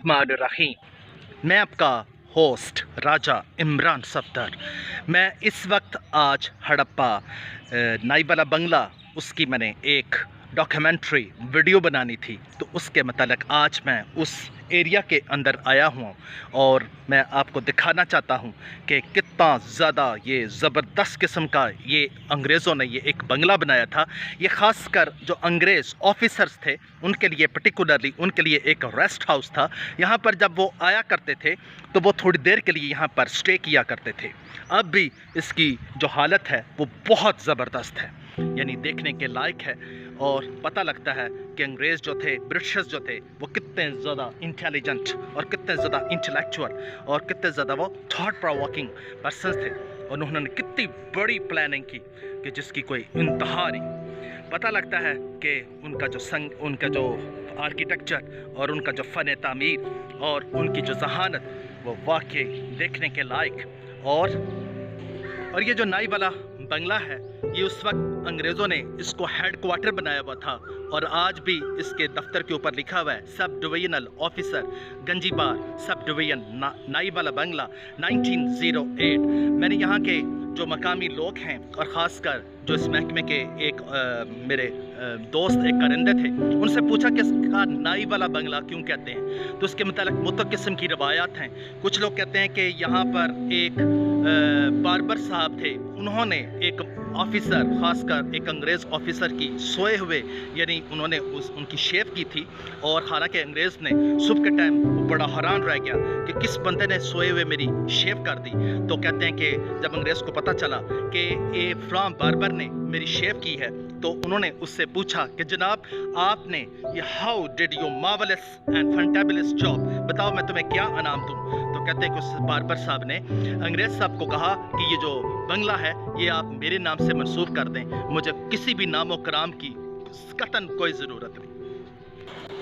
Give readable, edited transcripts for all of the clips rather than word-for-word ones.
बिस्मिल्लाहिर्रहमानिर्रहीम। मैं आपका होस्ट राजा इमरान सफदर। मैं इस वक्त आज हड़प्पा नाईवाला बंगला उसकी मैंने एक डॉक्यूमेंट्री वीडियो बनानी थी, तो उसके मतलब आज मैं उस एरिया के अंदर आया हूँ और मैं आपको दिखाना चाहता हूँ कि कितना ज़्यादा ये ज़बरदस्त किस्म का ये अंग्रेज़ों ने ये एक बंगला बनाया था। ये ख़ासकर जो अंग्रेज़ ऑफिसर्स थे उनके लिए, पर्टिकुलरली उनके लिए एक रेस्ट हाउस था। यहाँ पर जब वो आया करते थे तो वो थोड़ी देर के लिए यहाँ पर स्टे किया करते थे। अब भी इसकी जो हालत है वो बहुत ज़बरदस्त है, यानी देखने के लायक है। और पता लगता है कि अंग्रेज़ जो थे, ब्रिटिशर्स जो थे, वो कितने ज़्यादा इंटेलिजेंट और कितने ज़्यादा इंटेलेक्चुअल और कितने ज़्यादा वो थॉट प्रोवोकिंग पर्सन्स थे। और उन्होंने कितनी बड़ी प्लानिंग की कि जिसकी कोई इंतहा नहीं। पता लगता है कि उनका जो आर्किटेक्चर और उनका जो फ़न तामीर और उनकी जो जहानत वो वाकई देखने के लायक। और ये जो नाई वाला बंगला है, ये उस वक्त अंग्रेज़ों ने इसको हेड क्वार्टर बनाया हुआ था और आज भी इसके दफ्तर के ऊपर लिखा हुआ है sub divisional officer गंजीबार sub division नाई वाला बंगला 1908। मैंने यहाँ के जो मकामी लोग हैं और ख़ासकर जो इस महकमे के एक मेरे दोस्त एक कारिंदे थे, उनसे पूछा कि इसका नाई वाला बंगला क्यों कहते हैं। तो उसके मतलब मुतअद्दिद किस्म की रवायात हैं। कुछ लोग कहते हैं कि यहाँ पर एक बार्बर साहब थे, उन्होंने एक ऑफिसर, ख़ासकर एक अंग्रेज़ ऑफिसर की सोए हुए, यानी उन्होंने उनकी शेव की थी। और हालांकि अंग्रेज़ ने सुबह के टाइम वो बड़ा हैरान रह गया कि किस बंदे ने सोए हुए मेरी शेव कर दी। तो कहते हैं कि जब अंग्रेज़ को पता चला कि ये फ्राम बार्बर ने मेरी शेव की है, तो उन्होंने उससे पूछा कि जनाब आपने ये how did you marvellous and fantabulous job, बताओ मैं तुम्हें क्या इनाम दूँ। तो कहते हैं कि उस बार्बर साहब ने अंग्रेज़ साहब को कहा कि ये जो बंगला है ये आप मेरे नाम से मंसूब कर दें, मुझे किसी भी नामो कराम की कतन कोई ज़रूरत नहीं।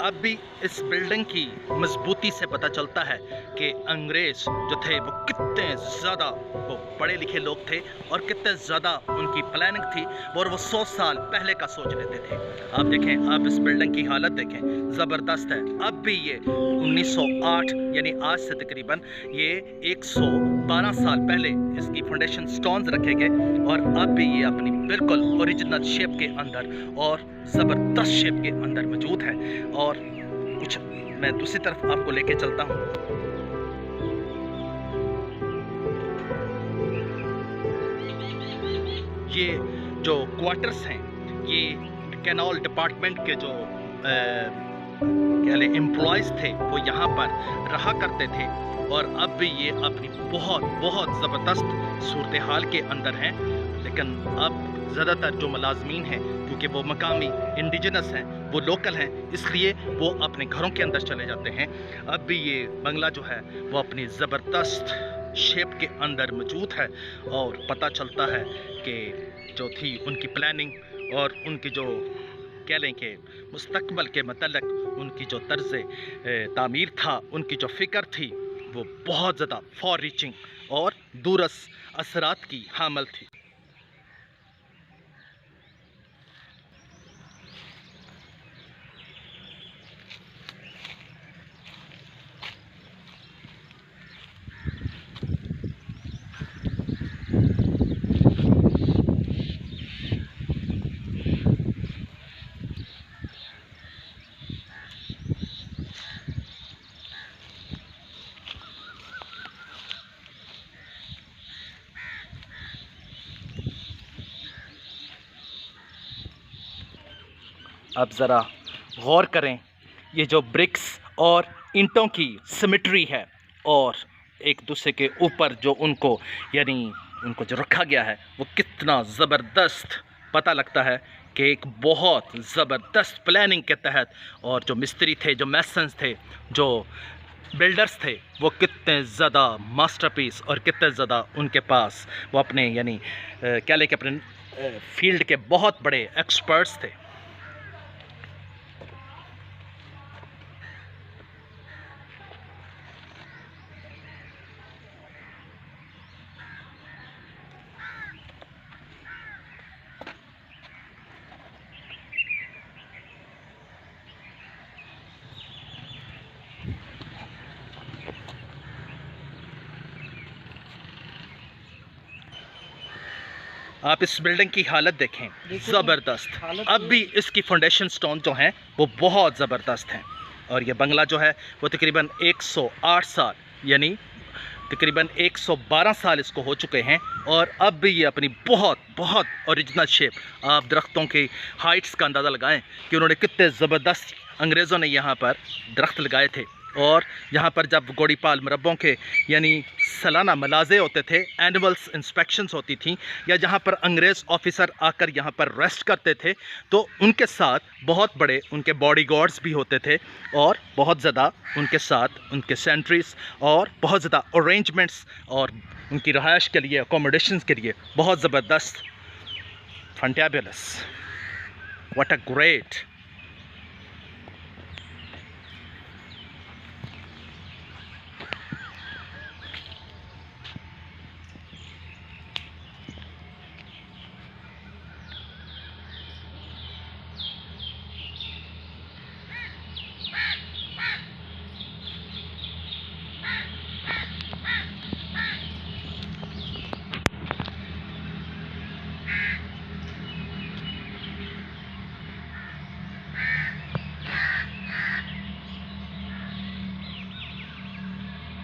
अब भी इस बिल्डिंग की मजबूती से पता चलता है कि अंग्रेज़ जो थे वो कितने ज़्यादा वो पढ़े लिखे लोग थे और कितने ज़्यादा उनकी प्लानिंग थी और वो 100 साल पहले का सोच लेते थे। आप देखें, आप इस बिल्डिंग की हालत देखें, ज़बरदस्त है। अब भी ये 1908 यानी आज से तकरीबन ये 112 साल पहले इसकी फाउंडेशन स्टोन्स रखे गए और अब भी ये अपनी बिल्कुल ओरिजिनल शेप के अंदर और ज़बरदस्त शेप के अंदर मौजूद है। और कुछ मैं दूसरी तरफ आपको लेके चलता हूँ। ये जो क्वार्टर्स हैं, ये कैनाल डिपार्टमेंट के जो एम्प्लॉयज़ थे वो यहाँ पर रहा करते थे। और अब भी ये अपनी बहुत बहुत ज़बरदस्त सूरत हाल के अंदर हैं। लेकिन अब ज़्यादातर जो मुलाजमीन हैं, क्योंकि वो मकामी इंडिजिनस हैं, वो लोकल हैं, इसलिए वो अपने घरों के अंदर चले जाते हैं। अब भी ये बंगला जो है वो अपनी ज़बरदस्त शेप के अंदर मौजूद है। और पता चलता है कि जो थी उनकी प्लानिंग और उनकी जो कह लें कि मुस्तकबल के मतलब उनकी जो तर्ज़ तामीर था, उनकी जो फ़िक्र थी, वो बहुत ज़्यादा फॉर रीचिंग और दूरस असरात की हामल थी। अब ज़रा गौर करें, ये जो ब्रिक्स और ईंटों की सिमेट्री है और एक दूसरे के ऊपर जो उनको यानी उनको जो रखा गया है वो कितना ज़बरदस्त पता लगता है कि एक बहुत ज़बरदस्त प्लानिंग के तहत। और जो मिस्त्री थे, जो मैसन्स थे, जो बिल्डर्स थे, वो कितने ज़्यादा मास्टरपीस और कितने ज़्यादा उनके पास वो अपने यानी क्या लें कि अपने फील्ड के बहुत बड़े एक्सपर्ट्स थे। आप इस बिल्डिंग की हालत देखें, ज़बरदस्त। अब भी इसकी फाउंडेशन स्टोन जो हैं वो बहुत ज़बरदस्त हैं। और ये बंगला जो है वो तकरीबन 108 साल यानी तकरीबन 112 साल इसको हो चुके हैं। और अब भी ये अपनी बहुत बहुत ओरिजिनल शेप, आप दरख्तों की हाइट्स का अंदाज़ा लगाएं कि उन्होंने कितने ज़बरदस्त अंग्रेज़ों ने यहाँ पर दरख्त लगाए थे। और यहाँ पर जब गोड़ीपाल मुरब्बों के यानी सालाना मलाजे होते थे, एनुअल्स इंस्पेक्शंस होती थी, या जहाँ पर अंग्रेज़ ऑफिसर आकर यहाँ पर रेस्ट करते थे, तो उनके साथ बहुत बड़े उनके बॉडीगार्ड्स भी होते थे और बहुत ज़्यादा उनके साथ उनके सेंट्रीज और बहुत ज़्यादा अरेंजमेंट्स और उनकी रहायश के लिए अकोमोडेशंस के लिए बहुत ज़बरदस्त। Fantabulous, what a great.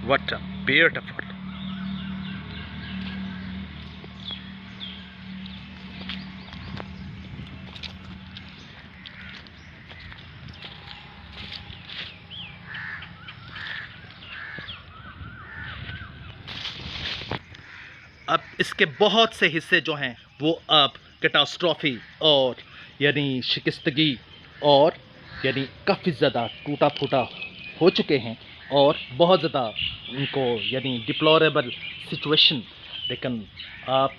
What a beautiful. अब इसके बहुत से हिस्से जो हैं वो अब कैटास्ट्रॉफी और यानी शिकस्तगी और यानी काफ़ी ज़्यादा टूटा फूटा हो चुके हैं और बहुत ज़्यादा उनको यानी डिप्लोरेबल सिचुएशन। लेकिन आप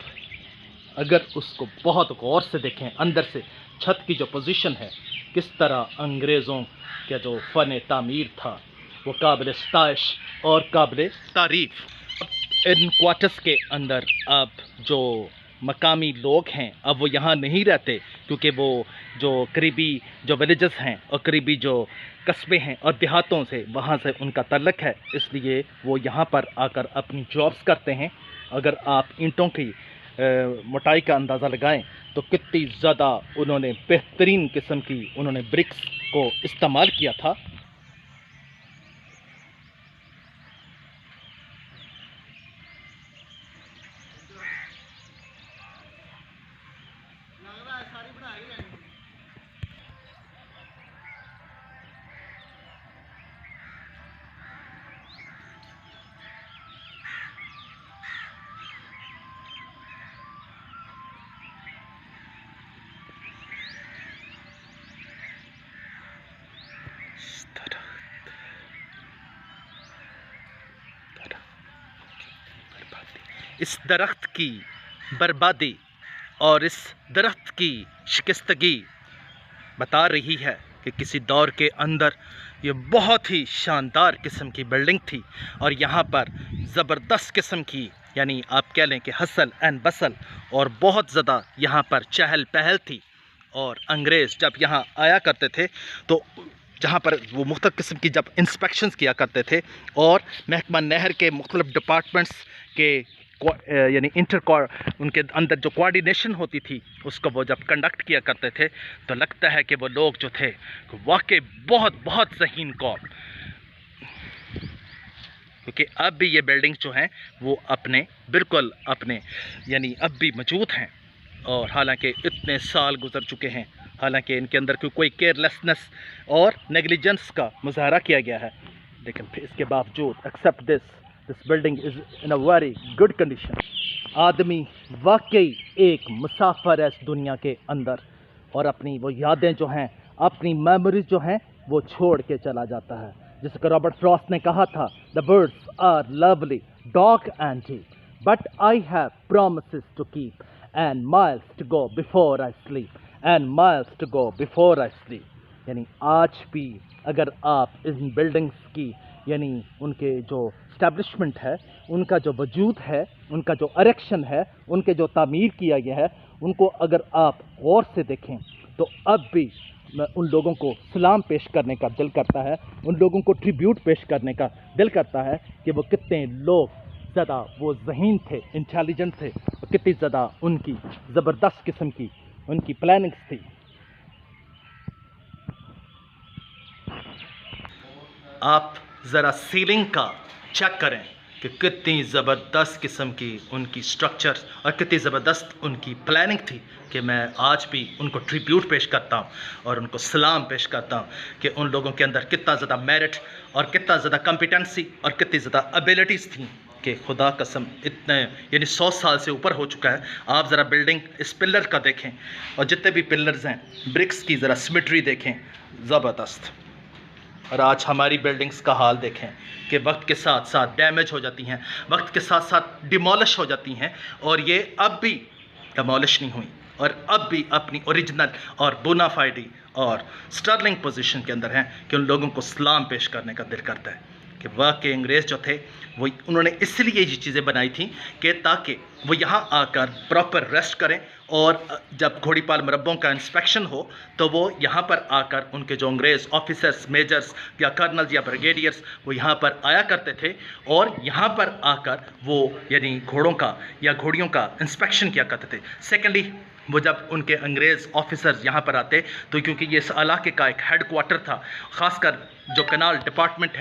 अगर उसको बहुत गौर से देखें, अंदर से छत की जो पोजीशन है, किस तरह अंग्रेज़ों का जो फ़न तामीर था वो काबिल सताइश और काबिल तारीफ़। इन क्वार्टर्स के अंदर अब जो मकामी लोग हैं अब वो यहाँ नहीं रहते, क्योंकि वो जो करीबी जो विलेजेस हैं और करीबी जो कस्बे हैं और देहातों से वहाँ से उनका तल्लक है, इसलिए वो यहाँ पर आकर अपनी जॉब्स करते हैं। अगर आप ईंटों की मोटाई का अंदाज़ा लगाएं तो कितनी ज़्यादा उन्होंने बेहतरीन किस्म की उन्होंने ब्रिक्स को इस्तेमाल किया था। इस दरख्त की बर्बादी और इस दरख्त की शिकस्तगी बता रही है कि किसी दौर के अंदर ये बहुत ही शानदार किस्म की बिल्डिंग थी और यहाँ पर ज़बरदस्त किस्म की यानी आप कह लें कि हसल एंड बसल और बहुत ज़्यादा यहाँ पर चहल पहल थी। और अंग्रेज़ जब यहाँ आया करते थे तो जहाँ पर वो मुख्तलिफ़ किस्म की जब इंस्पेक्शंस किया करते थे और महकमा नहर के मुख्तलिफ़ डिपार्टमेंट्स के यानी उनके अंदर जो कोऑर्डिनेशन होती थी उसको वो जब कंडक्ट किया करते थे तो लगता है कि वो लोग जो थे वाकई बहुत बहुत ज़हीन कौम, क्योंकि अब भी ये बिल्डिंग्स जो हैं वो अपने बिल्कुल अपने यानी अब भी मौजूद हैं। और हालांकि इतने साल गुजर चुके हैं, हालांकि इनके अंदर कोई केयरलेसनेस और नेग्लिजेंस का मुजाहरा किया गया है, लेकिन फिर इसके बावजूद except this building is in a very good condition. आदमी वाकई एक मुसाफिर है इस दुनिया के अंदर और अपनी वो यादें जो हैं, अपनी मेमोरीज जो हैं वो छोड़ के चला जाता है। जैसे कि रॉबर्ट फ्रॉस्ट ने कहा था, the birds are lovely, dark and deep, but I have promises to keep and miles to go before I sleep, and miles to go before I sleep. यानी आज भी अगर आप इन बिल्डिंग्स की यानी उनके जो इस्टेब्लिशमेंट है, उनका जो वजूद है, उनका जो अरेक्शन है, उनके जो तामीर किया गया है, उनको अगर आप गौर से देखें तो अब भी उन लोगों को सलाम पेश करने का दिल करता है, उन लोगों को ट्रिब्यूट पेश करने का दिल करता है कि वो कितने लोग ज़्यादा वो ज़हीन थे, इंटेलिजेंट थे कितनी ज़्यादा उनकी ज़बरदस्त किस्म की उनकी प्लानिंग्स थी। आप ज़रा सीलिंग का चेक करें कि कितनी ज़बरदस्त किस्म की उनकी स्ट्रक्चर और कितनी ज़बरदस्त उनकी प्लानिंग थी कि मैं आज भी उनको ट्रिब्यूट पेश करता हूँ और उनको सलाम पेश करता हूँ कि उन लोगों के अंदर कितना ज़्यादा मेरिट और कितना ज़्यादा कॉम्पिटेंसी और कितनी ज़्यादा एबिलिटीज़ थी कि खुदा कसम इतने यानी 100 साल से ऊपर हो चुका है। आप ज़रा बिल्डिंग इस पिलर का देखें और जितने भी पिलर्स हैं ब्रिक्स की ज़रा सिमेट्री देखें, ज़बरदस्त। और आज हमारी बिल्डिंग्स का हाल देखें कि वक्त के साथ साथ डैमेज हो जाती हैं, वक्त के साथ साथ डिमोलिश हो जाती हैं और ये अब भी डिमोलिश नहीं हुई और अब भी अपनी ओरिजिनल और बोनाफाइडी और स्टर्लिंग पोजीशन के अंदर हैं कि उन लोगों को सलाम पेश करने का दिल करता है कि वाकई अंग्रेज़ जो थे वो उन्होंने इसलिए ये चीज़ें बनाई थी कि ताकि वो यहाँ आकर प्रॉपर रेस्ट करें और जब घोड़ीपाल मुरब्बों का इंस्पेक्शन हो तो वो यहाँ पर आकर उनके जो अंग्रेज़ ऑफिसर्स, मेजर्स या कर्नल्स या ब्रिगेडियर्स वो यहाँ पर आया करते थे और यहाँ पर आकर वो यानी घोड़ों का या घोड़ियों का इंस्पेक्शन किया करते थे। सेकेंडली वो जब उनके अंग्रेज़ ऑफिसर्स यहाँ पर आते तो क्योंकि ये इस इलाके का एक हेड क्वार्टर था, ख़ासकर जो कनाल डिपार्टमेंट है